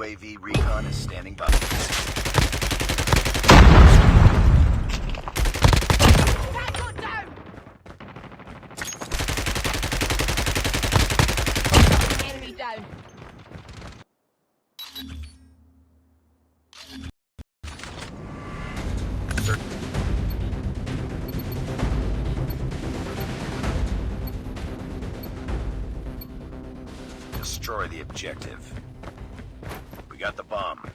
UAV recon is standing by. Tango down! Enemy down. Destroy the objective. We got the bomb.